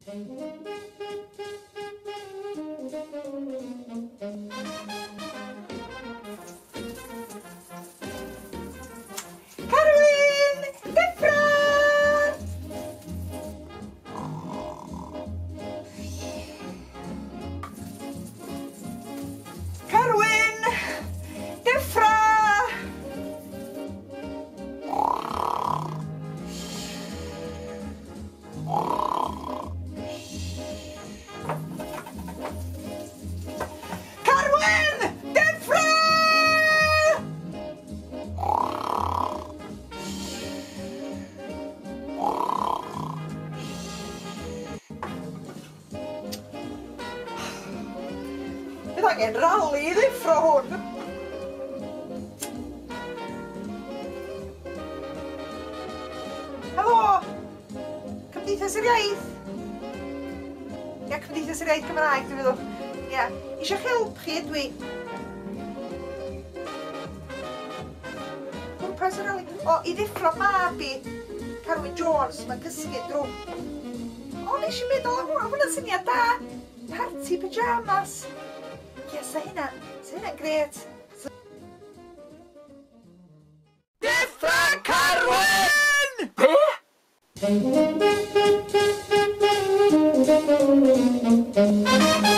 Carwyn! Deffra! Carwyn! Deffra! Carwyn! Deffra! Bydd angen rali i ddeffro hwn. Helo! Cymdeithas yr Iaith? Ia, Cymdeithas yr Iaith Cymraeg, dwi'n meddwl. Ia, eisiau help chi ydw i. Gwmpas yr rali. O, i ddeffro mab i Carwyn Jones, mae'n cysgu drwm. O, nes i'n meddwl am hwnna'n syniad da. Parti Pyjamas. Ie, sa hynna'n gret. Deffra Carwyn! Be?